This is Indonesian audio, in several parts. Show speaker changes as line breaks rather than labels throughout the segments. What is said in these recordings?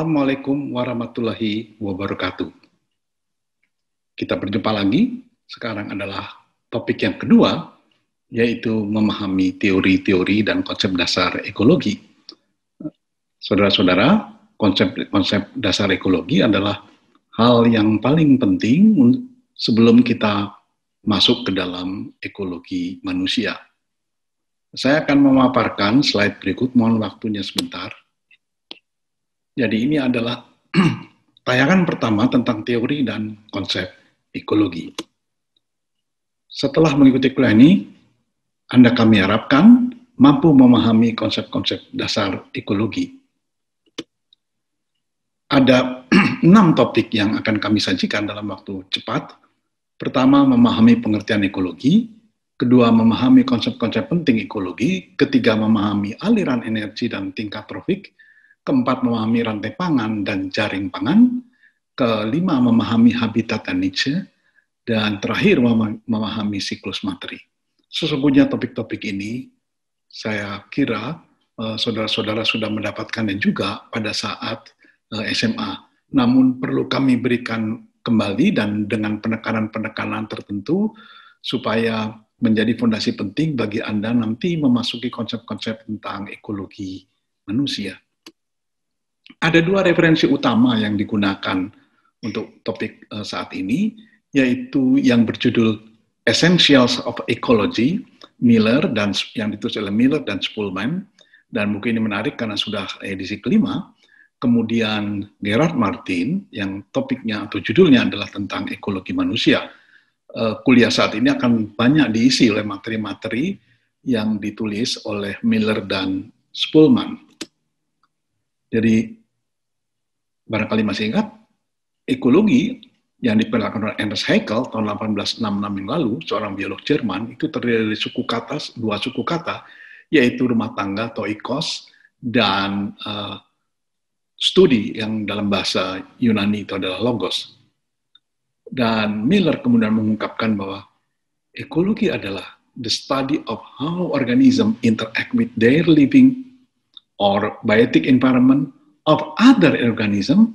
Assalamualaikum warahmatullahi wabarakatuh. Kita berjumpa lagi. Sekarang adalah topik yang kedua, yaitu memahami teori-teori dan konsep dasar ekologi. Saudara-saudara, konsep dasar ekologi adalah hal yang paling penting sebelum kita masuk ke dalam ekologi manusia. Saya akan memaparkan slide berikut, mohon waktunya sebentar. Jadi ini adalah tayangan pertama tentang teori dan konsep ekologi. Setelah mengikuti kuliah ini, Anda kami harapkan mampu memahami konsep-konsep dasar ekologi. Ada 6 topik yang akan kami sajikan dalam waktu cepat. Pertama, memahami pengertian ekologi. Kedua, memahami konsep-konsep penting ekologi. Ketiga, memahami aliran energi dan tingkat trofik. Keempat, memahami rantai pangan dan jaring pangan. Kelima, memahami habitat dan niche. Dan terakhir, memahami siklus materi. Sesungguhnya topik-topik ini, saya kira saudara-saudara sudah mendapatkannya juga pada saat SMA. Namun perlu kami berikan kembali dan dengan penekanan-penekanan tertentu supaya menjadi fondasi penting bagi Anda nanti memasuki konsep-konsep tentang ekologi manusia. Ada 2 referensi utama yang digunakan untuk topik saat ini, yaitu yang berjudul Essentials of Ecology, Miller dan yang ditulis oleh Miller dan Spulman, dan buku ini menarik karena sudah edisi kelima. Kemudian Gerard Martin yang topiknya atau judulnya adalah tentang ekologi manusia. Kuliah saat ini akan banyak diisi oleh materi-materi yang ditulis oleh Miller dan Spulman. Jadi barangkali masih ingat, ekologi yang diperkenalkan oleh Ernst Haeckel tahun 1866 yang lalu, seorang biolog Jerman, itu terdiri dari dua suku kata, yaitu rumah tangga atau oikos, dan studi yang dalam bahasa Yunani itu adalah logos. Dan Miller kemudian mengungkapkan bahwa ekologi adalah the study of how organisms interact with their living or biotic environment of other organisms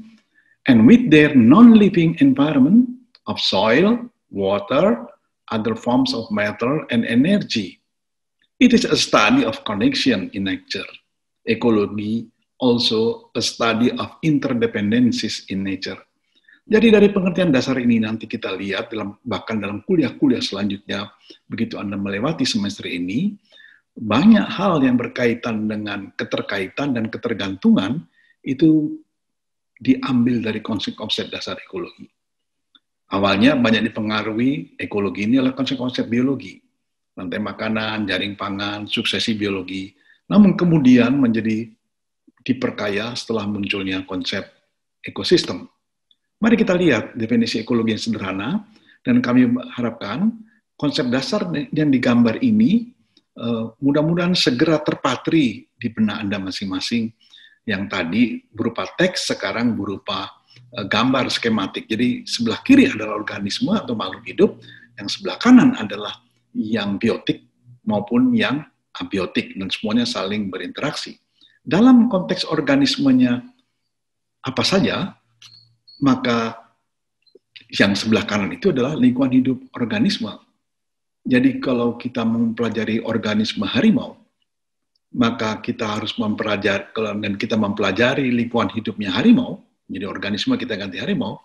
and with their non-living environment of soil, water, other forms of matter, and energy. It is a study of connection in nature. Ecology also a study of interdependencies in nature. Jadi dari pengertian dasar ini nanti kita lihat bahkan dalam kuliah-kuliah selanjutnya, begitu Anda melewati semester ini, banyak hal yang berkaitan dengan keterkaitan dan ketergantungan itu diambil dari konsep-konsep dasar ekologi. Awalnya banyak dipengaruhi ekologi ini oleh konsep-konsep biologi, rantai makanan, jaring pangan, suksesi biologi, namun kemudian menjadi diperkaya setelah munculnya konsep ekosistem. Mari kita lihat definisi ekologi yang sederhana, dan kami harapkan konsep dasar yang digambar ini mudah-mudahan segera terpatri di benak Anda masing-masing, yang tadi berupa teks, sekarang berupa gambar skematik. Jadi sebelah kiri adalah organisme atau makhluk hidup, yang sebelah kanan adalah yang biotik maupun yang abiotik, dan semuanya saling berinteraksi. Dalam konteks organismenya apa saja, maka yang sebelah kanan itu adalah lingkungan hidup organisme. Jadi kalau kita mempelajari organisme harimau, maka kita harus mempelajari lingkungan hidupnya harimau, jadi organisme kita ganti harimau,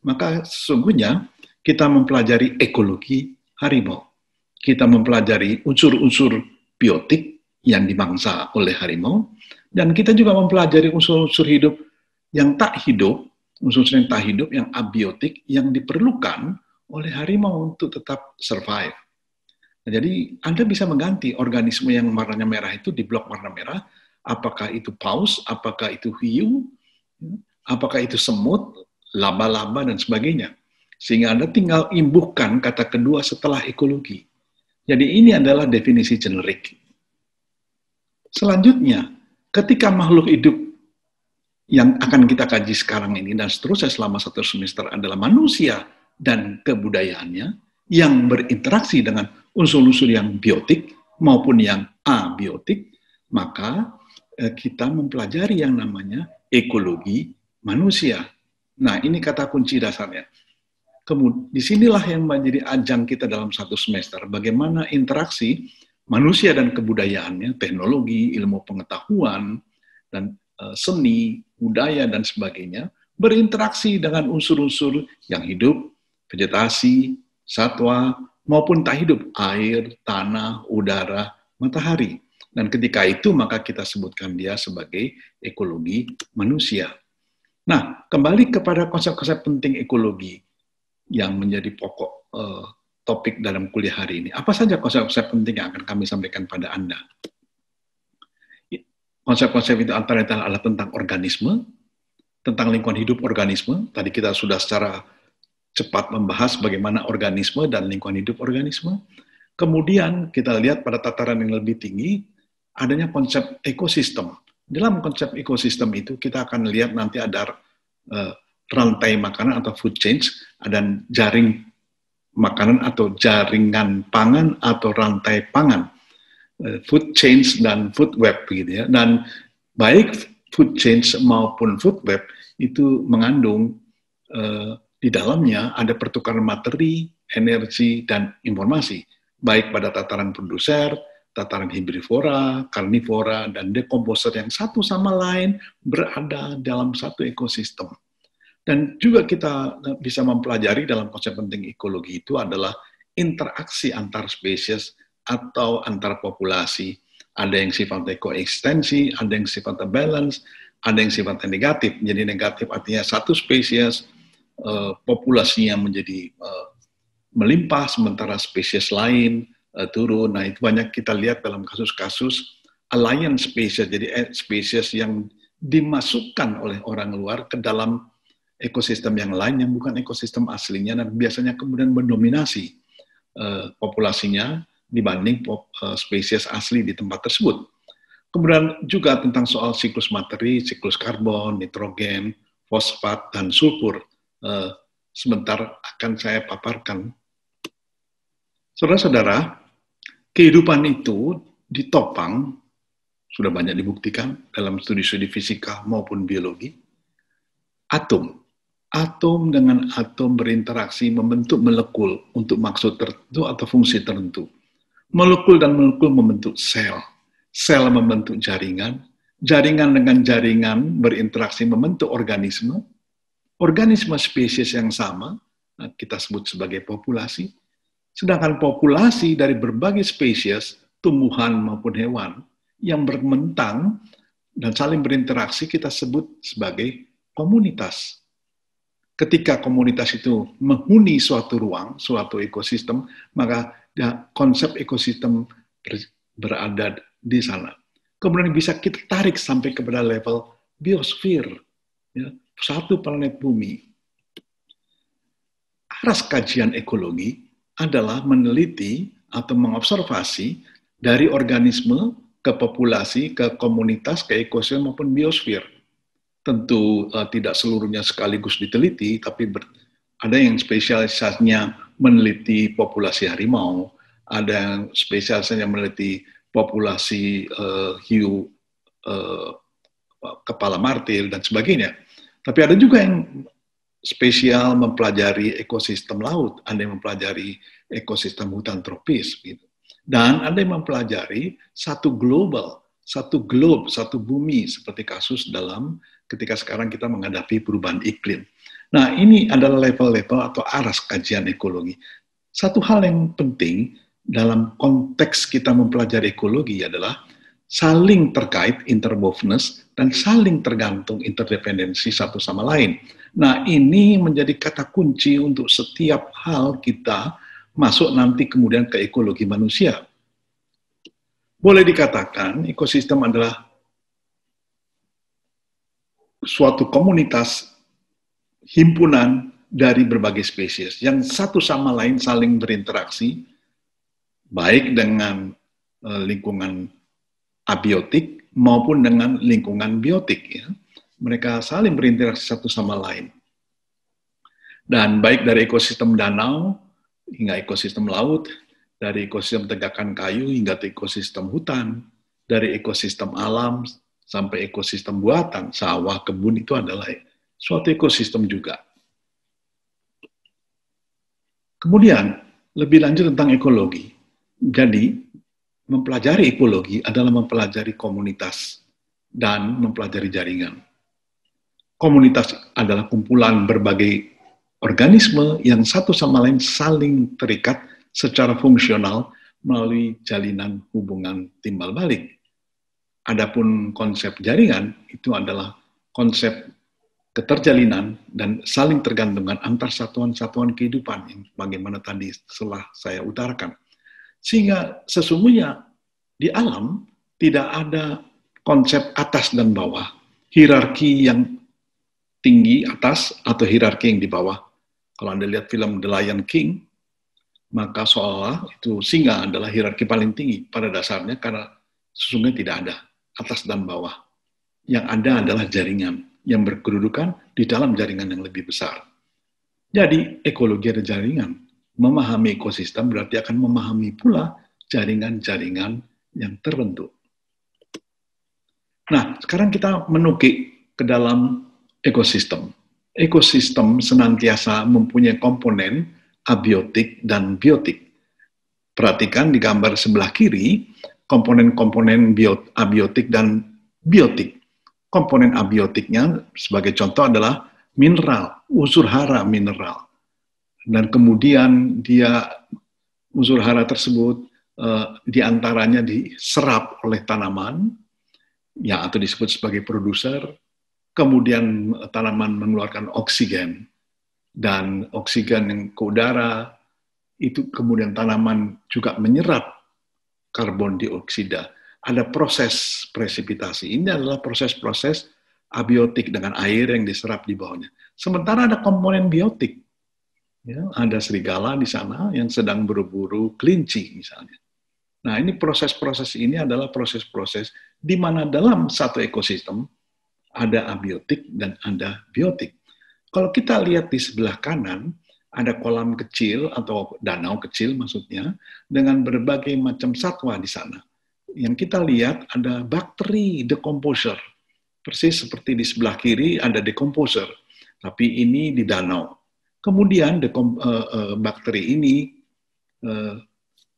maka sesungguhnya kita mempelajari ekologi harimau. Kita mempelajari unsur-unsur biotik yang dimangsa oleh harimau, dan kita juga mempelajari unsur-unsur hidup yang tak hidup, unsur-unsur yang tak hidup, yang abiotik, yang diperlukan oleh harimau untuk tetap survive. Nah, jadi Anda bisa mengganti organisme yang warnanya merah itu di blok warna merah, apakah itu paus, apakah itu hiu, apakah itu semut, laba-laba, dan sebagainya. Sehingga Anda tinggal imbuhkan kata kedua setelah ekologi. Jadi ini adalah definisi generik. Selanjutnya, ketika makhluk hidup yang akan kita kaji sekarang ini dan seterusnya selama 1 semester adalah manusia dan kebudayaannya yang berinteraksi dengan unsur-unsur yang biotik maupun yang abiotik, maka kita mempelajari yang namanya ekologi manusia. Nah, ini kata kunci dasarnya. Kemudian, disinilah yang menjadi ajang kita dalam satu semester, bagaimana interaksi manusia dan kebudayaannya, teknologi, ilmu pengetahuan, dan seni, budaya, dan sebagainya, berinteraksi dengan unsur-unsur yang hidup, vegetasi, satwa, maupun tak hidup, air, tanah, udara, matahari. Dan ketika itu, maka kita sebutkan dia sebagai ekologi manusia. Nah, kembali kepada konsep-konsep penting ekologi yang menjadi pokok topik dalam kuliah hari ini. Apa saja konsep-konsep penting yang akan kami sampaikan pada Anda? Konsep-konsep itu antara adalah tentang organisme, tentang lingkungan hidup organisme. Tadi kita sudah secara cepat membahas bagaimana organisme dan lingkungan hidup organisme. Kemudian kita lihat pada tataran yang lebih tinggi, adanya konsep ekosistem. Dalam konsep ekosistem itu kita akan lihat nanti ada rantai makanan atau food chain, ada jaring makanan atau jaringan pangan atau rantai pangan, food chain dan food web gitu ya. Dan baik food chain maupun food web itu mengandung di dalamnya ada pertukaran materi, energi, dan informasi, baik pada tataran produser, tataran herbivora, karnivora, dan dekomposer yang satu sama lain berada dalam satu ekosistem. Dan juga kita bisa mempelajari dalam konsep penting ekologi itu adalah interaksi antar spesies atau antar populasi. Ada yang sifatnya koeksistensi, ada yang sifatnya balance, ada yang sifatnya negatif. Jadi negatif artinya satu spesies populasinya menjadi melimpah, sementara spesies lain turun. Nah, itu banyak kita lihat dalam kasus-kasus alliance species, jadi spesies yang dimasukkan oleh orang luar ke dalam ekosistem yang lain yang bukan ekosistem aslinya, dan biasanya kemudian mendominasi populasinya dibanding spesies asli di tempat tersebut. Kemudian juga tentang soal siklus materi, siklus karbon, nitrogen, fosfat, dan sulfur. Sebentar akan saya paparkan. Saudara-saudara, kehidupan itu ditopang, sudah banyak dibuktikan dalam studi-studi fisika maupun biologi, atom. Atom dengan atom berinteraksi membentuk molekul untuk maksud tertentu atau fungsi tertentu. Molekul dan molekul membentuk sel. Sel membentuk jaringan. Jaringan dengan jaringan berinteraksi membentuk organisme. Organisme spesies yang sama, kita sebut sebagai populasi. Sedangkan populasi dari berbagai spesies, tumbuhan maupun hewan, yang berkembang dan saling berinteraksi kita sebut sebagai komunitas. Ketika komunitas itu menghuni suatu ruang, suatu ekosistem, maka konsep ekosistem berada di sana. Kemudian bisa kita tarik sampai kepada level biosfer, ya, satu planet bumi. Aras kajian ekologi adalah meneliti atau mengobservasi dari organisme ke populasi, ke komunitas, ke ekosistem maupun biosfer. Tentu tidak seluruhnya sekaligus diteliti, tapi ada yang spesialisasinya meneliti populasi harimau, ada yang spesialisasinya meneliti populasi hiu kepala martil, dan sebagainya. Tapi ada juga yang spesial mempelajari ekosistem laut, ada yang mempelajari ekosistem hutan tropis, gitu. Dan ada yang mempelajari satu global, satu globe, satu bumi, seperti kasus dalam ketika sekarang kita menghadapi perubahan iklim. Nah, ini adalah level-level atau aras kajian ekologi. Satu hal yang penting dalam konteks kita mempelajari ekologi adalah saling terkait, interwovenness, dan saling tergantung, interdependensi satu sama lain. Nah, ini menjadi kata kunci untuk setiap hal kita masuk nanti kemudian ke ekologi manusia. Boleh dikatakan ekosistem adalah suatu komunitas himpunan dari berbagai spesies yang satu sama lain saling berinteraksi, baik dengan lingkungan abiotik maupun dengan lingkungan biotik. Ya. Mereka saling berinteraksi satu sama lain. Dan baik dari ekosistem danau hingga ekosistem laut, dari ekosistem tegakan kayu hingga ekosistem hutan, dari ekosistem alam sampai ekosistem buatan, sawah, kebun, itu adalah suatu ekosistem juga. Kemudian, lebih lanjut tentang ekologi. Jadi, mempelajari ekologi adalah mempelajari komunitas dan mempelajari jaringan. Komunitas adalah kumpulan berbagai organisme yang satu sama lain saling terikat secara fungsional melalui jalinan hubungan timbal balik. Adapun konsep jaringan itu adalah konsep keterjalinan dan saling tergantungan antar satuan-satuan kehidupan yang bagaimana tadi setelah saya utarakan. Sehingga sesungguhnya di alam tidak ada konsep atas dan bawah, hierarki yang tinggi atas atau hierarki yang di bawah. Kalau Anda lihat film The Lion King, maka seolah itu singa adalah hierarki paling tinggi pada dasarnya karena sesungguhnya tidak ada atas dan bawah. Yang ada adalah jaringan yang berkedudukan di dalam jaringan yang lebih besar. Jadi ekologi ada jaringan. Memahami ekosistem berarti akan memahami pula jaringan-jaringan yang terbentuk. Nah, sekarang kita menukik ke dalam ekosistem. Ekosistem senantiasa mempunyai komponen abiotik dan biotik. Perhatikan di gambar sebelah kiri, komponen-komponen abiotik dan biotik. Komponen abiotiknya sebagai contoh adalah mineral, unsur hara mineral. Dan kemudian unsur hara tersebut diantaranya diserap oleh tanaman, yang atau disebut sebagai produser. Kemudian tanaman mengeluarkan oksigen, dan oksigen yang ke udara, itu kemudian tanaman juga menyerap karbon dioksida. Ada proses presipitasi. Ini adalah proses-proses abiotik dengan air yang diserap di bawahnya. Sementara ada komponen biotik. Ya, ada serigala di sana yang sedang berburu kelinci misalnya. Nah, ini proses-proses ini adalah proses-proses di mana dalam satu ekosistem ada abiotik dan ada biotik. Kalau kita lihat di sebelah kanan, ada kolam kecil atau danau kecil maksudnya, dengan berbagai macam satwa di sana. Yang kita lihat ada bakteri decomposer. Persis seperti di sebelah kiri ada decomposer, tapi ini di danau. Kemudian bakteri ini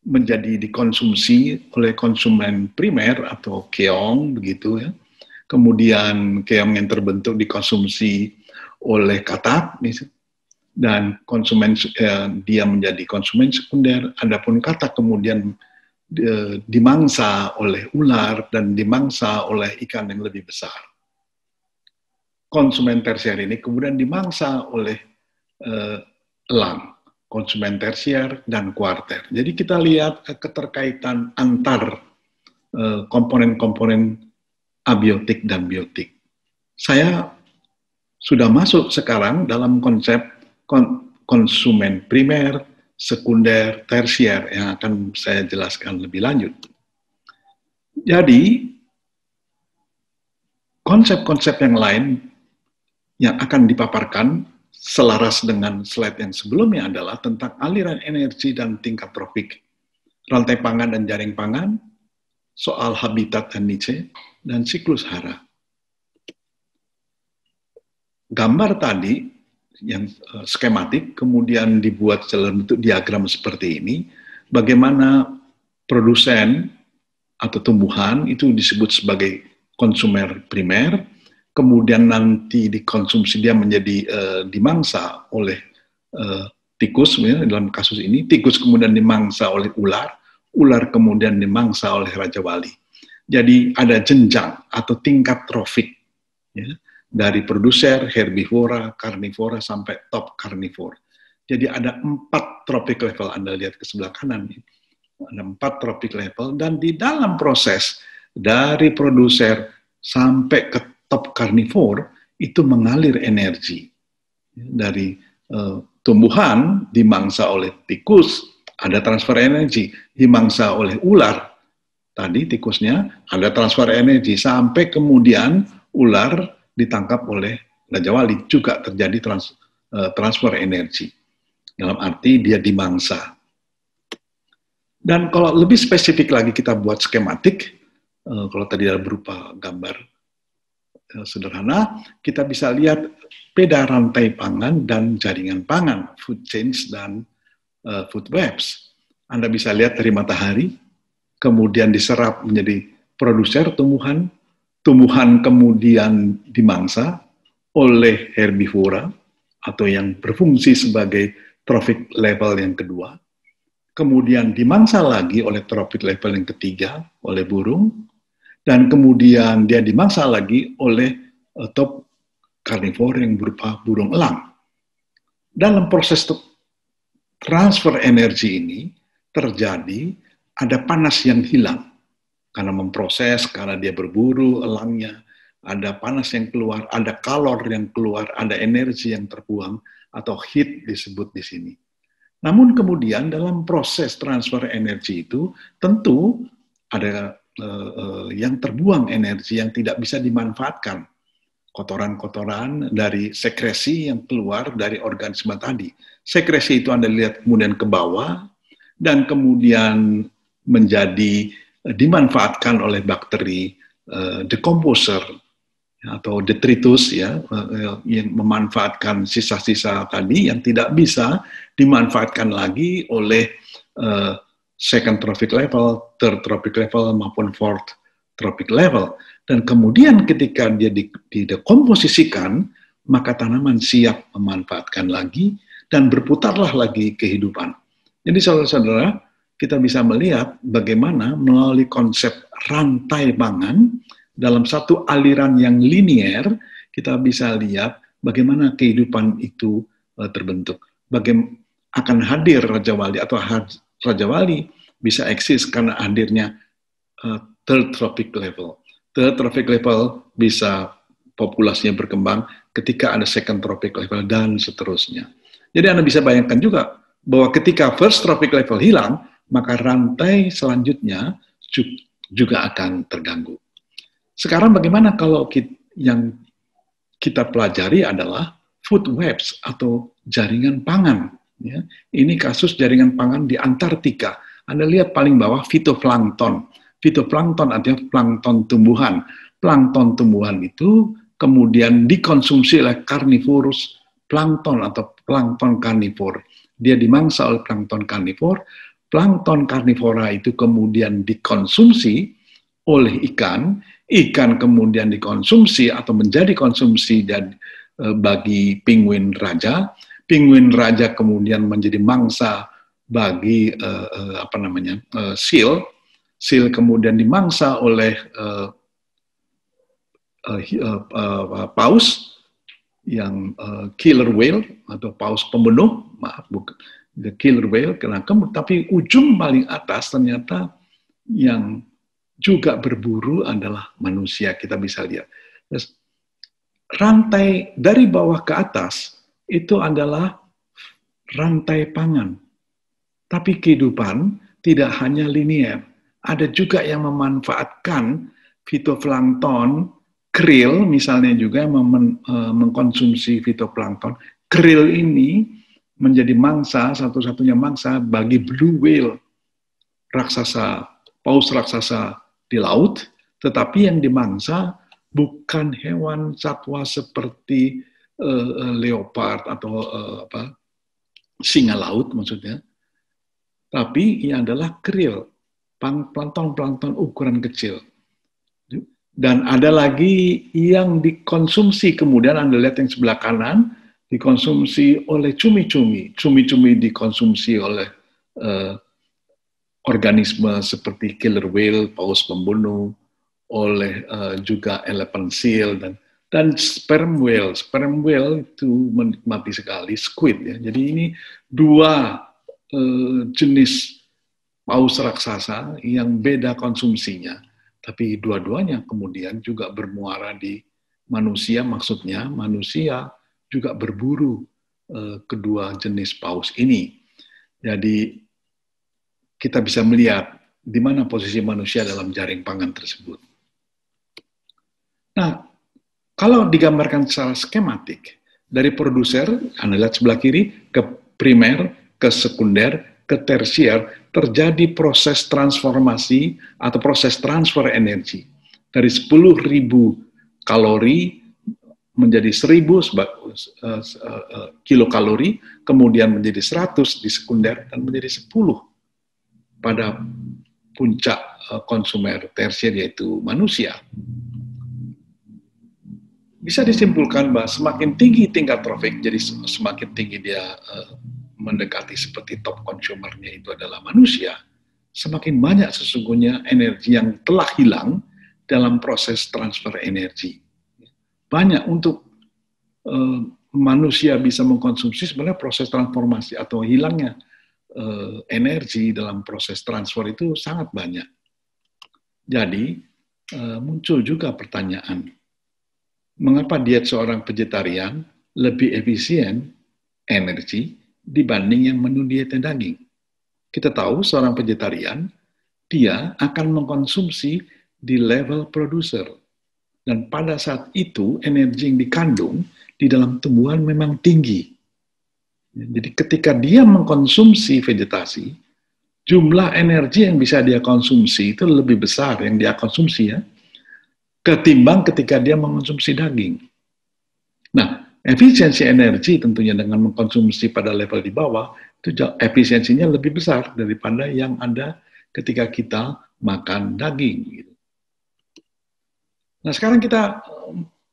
menjadi dikonsumsi oleh konsumen primer atau keong, begitu ya. Kemudian keong yang terbentuk dikonsumsi oleh katak, dan konsumen dia menjadi konsumen sekunder. Adapun katak kemudian dimangsa oleh ular dan dimangsa oleh ikan yang lebih besar. Konsumen tersier ini kemudian dimangsa oleh elang, konsumen tersier dan kuarter. Jadi kita lihat keterkaitan antar komponen-komponen abiotik dan biotik. Saya sudah masuk sekarang dalam konsep konsumen primer, sekunder, tersier yang akan saya jelaskan lebih lanjut. Jadi, konsep-konsep yang lain yang akan dipaparkan selaras dengan slide yang sebelumnya adalah tentang aliran energi dan tingkat tropik, rantai pangan dan jaring pangan, soal habitat dan niche, dan siklus hara. Gambar tadi yang skematik kemudian dibuat dalam bentuk diagram seperti ini, bagaimana produsen atau tumbuhan itu disebut sebagai konsumer primer, kemudian nanti dikonsumsi dia menjadi dimangsa oleh tikus, dalam kasus ini tikus kemudian dimangsa oleh ular, ular kemudian dimangsa oleh raja wali. Jadi ada jenjang atau tingkat trofik, ya, dari produser, herbivora, karnivora, sampai top karnivora. Jadi ada 4 tropik level, Anda lihat ke sebelah kanan. Ada 4 tropik level, dan di dalam proses dari produser sampai ke top karnivora, itu mengalir energi. Dari tumbuhan dimangsa oleh tikus, ada transfer energi, dimangsa oleh ular, tadi tikusnya ada transfer energi, sampai kemudian ular ditangkap oleh raja wali, juga terjadi transfer energi. Dalam arti dia dimangsa. Dan kalau lebih spesifik lagi kita buat skematik, kalau tadi berupa gambar sederhana, kita bisa lihat peta rantai pangan dan jaringan pangan, food chains dan food webs. Anda bisa lihat dari matahari, kemudian diserap menjadi produser tumbuhan, tumbuhan kemudian dimangsa oleh herbivora atau yang berfungsi sebagai trophic level yang kedua, kemudian dimangsa lagi oleh trophic level yang ketiga oleh burung, dan kemudian dia dimangsa lagi oleh top karnivor yang berupa burung elang. Dalam proses transfer energi ini terjadi ada panas yang hilang karena memproses, karena dia berburu elangnya, ada panas yang keluar, ada kalor yang keluar, ada energi yang terbuang atau heat disebut di sini. Namun kemudian dalam proses transfer energi itu tentu ada yang terbuang energi yang tidak bisa dimanfaatkan. Kotoran-kotoran dari sekresi yang keluar dari organisme tadi. Sekresi itu Anda lihat kemudian ke bawah dan kemudian menjadi dimanfaatkan oleh bakteri decomposer atau detritus ya, yang memanfaatkan sisa-sisa tadi yang tidak bisa dimanfaatkan lagi oleh second trophic level, third trophic level maupun fourth trophic level. Dan kemudian ketika dia didekomposisikan, maka tanaman siap memanfaatkan lagi dan berputarlah lagi kehidupan. Jadi saudara-saudara, kita bisa melihat bagaimana melalui konsep rantai pangan dalam satu aliran yang linier, kita bisa lihat bagaimana kehidupan itu terbentuk. Akan hadir Raja Wali atau Raja Wali bisa eksis karena hadirnya third trophic level. Third trophic level bisa populasinya berkembang ketika ada second trophic level dan seterusnya. Jadi Anda bisa bayangkan juga bahwa ketika first trophic level hilang, maka rantai selanjutnya juga akan terganggu. Sekarang bagaimana kalau yang kita pelajari adalah food webs atau jaringan pangan. Ya. Ini kasus jaringan pangan di Antartika. Anda lihat paling bawah fitoplankton. Fitoplankton artinya plankton tumbuhan. Plankton tumbuhan itu kemudian dikonsumsi oleh karnivorus plankton atau plankton karnivor. Dia dimangsa oleh plankton karnivor. Plankton karnivora itu kemudian dikonsumsi oleh ikan. Ikan kemudian dikonsumsi atau menjadi konsumsi dan bagi penguin raja. Penguin raja kemudian menjadi mangsa bagi seal. Seal kemudian dimangsa oleh paus yang killer whale atau paus pembunuh, maaf bukan the killer whale, tapi ujung paling atas ternyata yang juga berburu adalah manusia. Kita bisa lihat rantai dari bawah ke atas itu adalah rantai pangan, tapi kehidupan tidak hanya linier. Ada juga yang memanfaatkan fitoplankton, krill misalnya juga mengkonsumsi fitoplankton. Krill ini menjadi mangsa, satu-satunya mangsa bagi blue whale, raksasa, paus raksasa di laut, tetapi yang dimangsa bukan hewan satwa seperti leopard atau singa laut maksudnya, tapi ini adalah krill. Plankton ukuran kecil. Dan ada lagi yang dikonsumsi, kemudian Anda lihat yang sebelah kanan, dikonsumsi oleh cumi-cumi. Cumi-cumi dikonsumsi oleh organisme seperti killer whale, paus pembunuh, oleh juga elephant seal, dan sperm whale. Sperm whale itu menikmati sekali squid. Ya. Jadi ini dua jenis paus raksasa yang beda konsumsinya, tapi dua-duanya kemudian juga bermuara di manusia, maksudnya manusia juga berburu kedua jenis paus ini. Jadi kita bisa melihat di mana posisi manusia dalam jaring pangan tersebut. Nah, kalau digambarkan secara skematik, dari produser, Anda lihat sebelah kiri, ke primer, ke sekunder, ke tersier, terjadi proses transformasi atau proses transfer energi. Dari 10.000 kalori menjadi 1000 kilokalori, kemudian menjadi 100 di sekunder, dan menjadi 10 pada puncak konsumer tersier, yaitu manusia. Bisa disimpulkan bahwa semakin tinggi tingkat traffic, jadi semakin tinggi dia mendekati seperti top consumernya itu adalah manusia, semakin banyak sesungguhnya energi yang telah hilang dalam proses transfer energi. Banyak untuk manusia bisa mengkonsumsi, sebenarnya proses transformasi atau hilangnya energi dalam proses transfer itu sangat banyak. Jadi muncul juga pertanyaan, mengapa diet seorang vegetarian lebih efisien energi dibanding yang menu diet daging? Kita tahu seorang vegetarian, dia akan mengkonsumsi di level produser. Dan pada saat itu, energi yang dikandung di dalam tumbuhan memang tinggi. Jadi ketika dia mengkonsumsi vegetasi, jumlah energi yang bisa dia konsumsi itu lebih besar yang dia konsumsi ya, ketimbang ketika dia mengkonsumsi daging. Nah, efisiensi energi tentunya dengan mengkonsumsi pada level di bawah, itu efisiensinya lebih besar daripada yang ada ketika kita makan daging. Nah, sekarang kita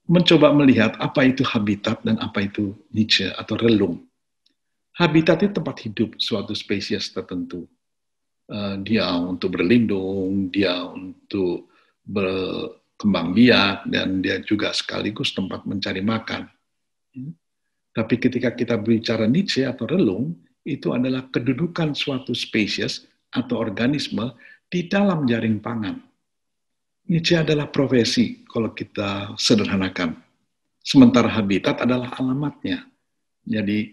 mencoba melihat apa itu habitat dan apa itu niche atau relung. Habitat itu tempat hidup suatu spesies tertentu. Dia untuk berlindung, dia untuk berkembang biak, dan dia juga sekaligus tempat mencari makan. Tapi ketika kita bicara niche atau relung, itu adalah kedudukan suatu spesies atau organisme di dalam jaring pangan. Niche adalah profesi kalau kita sederhanakan. Sementara habitat adalah alamatnya. Jadi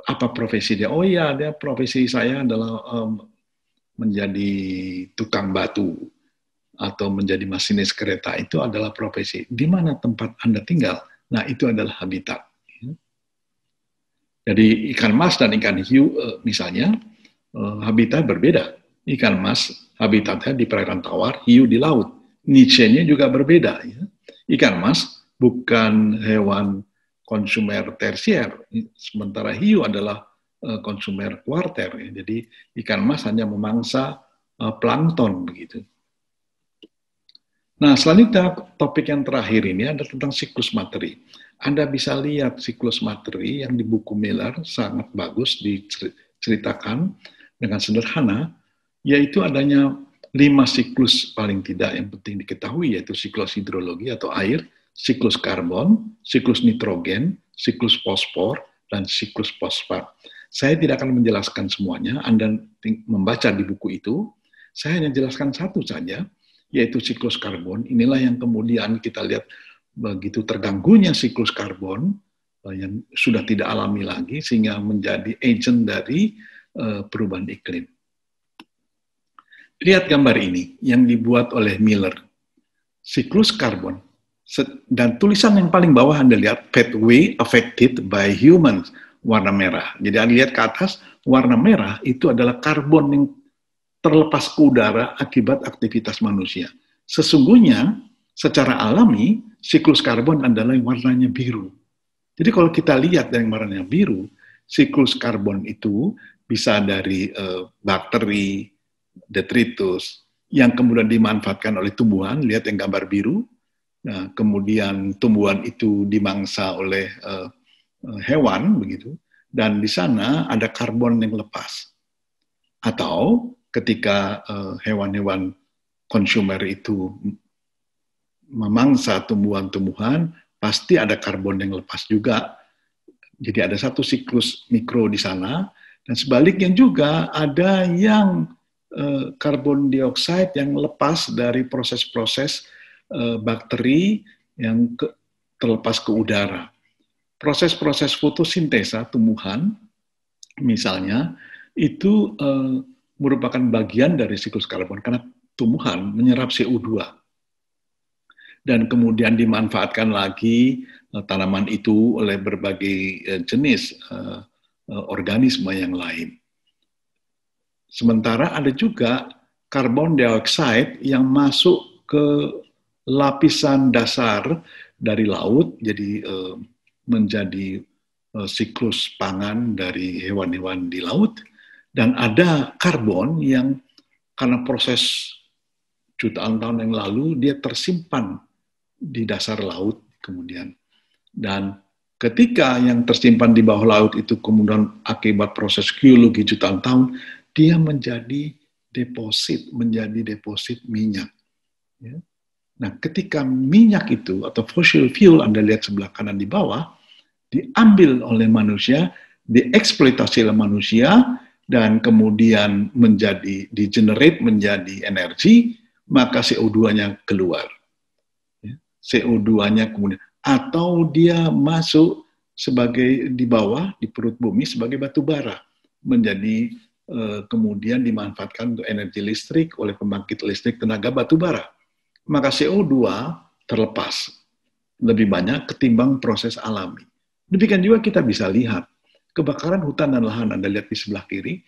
apa profesi dia? Oh iya, dia profesi saya adalah menjadi tukang batu atau menjadi masinis kereta. Itu adalah profesi. Di mana tempat Anda tinggal? Nah, itu adalah habitat. Jadi ikan mas dan ikan hiu misalnya habitat berbeda. Ikan mas habitatnya di perairan tawar, hiu di laut. Niche-nya juga berbeda. Ya. Ikan mas bukan hewan konsumer tersier, sementara hiu adalah konsumer kuarter. Ya. Jadi ikan mas hanya memangsa plankton begitu. Nah, selanjutnya topik yang terakhir ini adalah tentang siklus materi. Anda bisa lihat siklus materi yang di buku Miller sangat bagus diceritakan dengan sederhana, yaitu adanya 5 siklus paling tidak yang penting diketahui, yaitu siklus hidrologi atau air, siklus karbon, siklus nitrogen, siklus fosfor, dan siklus fosfat. Saya tidak akan menjelaskan semuanya, Anda membaca di buku itu, saya hanya jelaskan satu saja, yaitu siklus karbon. Inilah yang kemudian kita lihat begitu terganggunya siklus karbon, yang sudah tidak alami lagi, sehingga menjadi agent dari perubahan iklim. Lihat gambar ini yang dibuat oleh Miller. Siklus karbon. Dan tulisan yang paling bawah Anda lihat, pathway affected by humans, warna merah. Jadi Anda lihat ke atas, warna merah itu adalah karbon yang terlepas ke udara akibat aktivitas manusia. Sesungguhnya, secara alami, siklus karbon adalah yang warnanya biru. Jadi kalau kita lihat yang warnanya biru, siklus karbon itu bisa dari bakteri, detritus, yang kemudian dimanfaatkan oleh tumbuhan, lihat yang gambar biru, nah, kemudian tumbuhan itu dimangsa oleh hewan, begitu, dan di sana ada karbon yang lepas. Atau ketika hewan-hewan konsumer itu memangsa tumbuhan-tumbuhan, pasti ada karbon yang lepas juga. Jadi ada satu siklus mikro di sana, dan sebaliknya juga ada yang karbon dioksida yang lepas dari proses-proses bakteri yang terlepas ke udara. Proses-proses fotosintesa tumbuhan, misalnya, itu merupakan bagian dari siklus karbon, karena tumbuhan menyerap CO2. Dan kemudian dimanfaatkan lagi tanaman itu oleh berbagai jenis organisme yang lain. Sementara ada juga karbon dioksida yang masuk ke lapisan dasar dari laut, jadi menjadi siklus pangan dari hewan-hewan di laut, dan ada karbon yang karena proses jutaan tahun yang lalu dia tersimpan di dasar laut kemudian. Dan ketika yang tersimpan di bawah laut itu kemudian akibat proses geologi jutaan tahun, dia menjadi deposit minyak. Ya. Nah, ketika minyak itu atau fossil fuel Anda lihat sebelah kanan di bawah, diambil oleh manusia, dieksploitasi oleh manusia, dan kemudian di-generate menjadi energi, maka CO2-nya keluar. CO2-nya kemudian, atau dia masuk sebagai di bawah, di perut bumi sebagai batu bara, menjadi kemudian dimanfaatkan untuk energi listrik oleh pembangkit listrik tenaga batu bara. Maka CO2 terlepas lebih banyak ketimbang proses alami. Demikian juga kita bisa lihat kebakaran hutan dan lahan, Anda lihat di sebelah kiri,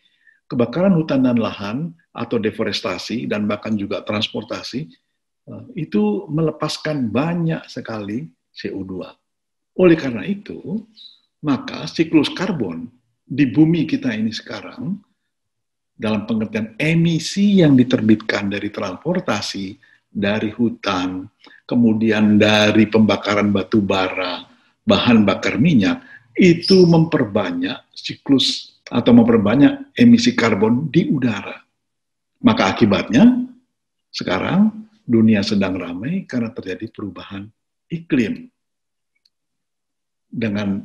kebakaran hutan dan lahan atau deforestasi dan bahkan juga transportasi itu melepaskan banyak sekali CO2. Oleh karena itu, maka siklus karbon di bumi kita ini sekarang dalam pengertian emisi yang diterbitkan dari transportasi, dari hutan, kemudian dari pembakaran batu bara, bahan bakar minyak, itu memperbanyak siklus atau memperbanyak emisi karbon di udara. Maka akibatnya, sekarang dunia sedang ramai karena terjadi perubahan iklim. Dengan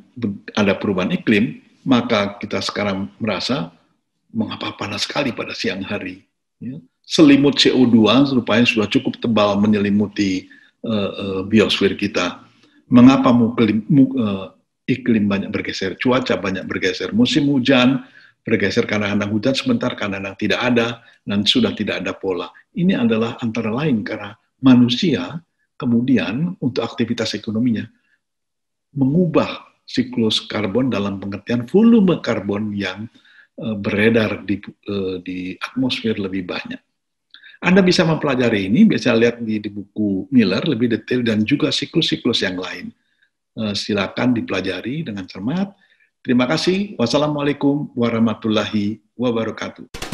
ada perubahan iklim, maka kita sekarang merasa mengapa panas sekali pada siang hari. Ya. Selimut CO2 rupanya sudah cukup tebal menyelimuti biosfer kita. Mengapa iklim banyak bergeser, cuaca banyak bergeser, musim hujan bergeser kadang-kadang hujan sebentar, kadang-kadang tidak ada, dan sudah tidak ada pola. Ini adalah antara lain karena manusia kemudian untuk aktivitas ekonominya mengubah siklus karbon dalam pengertian volume karbon yang beredar di atmosfer lebih banyak. Anda bisa mempelajari ini, bisa lihat di buku Miller lebih detail dan juga siklus-siklus yang lain. Silakan dipelajari dengan cermat. Terima kasih. Wassalamualaikum warahmatullahi wabarakatuh.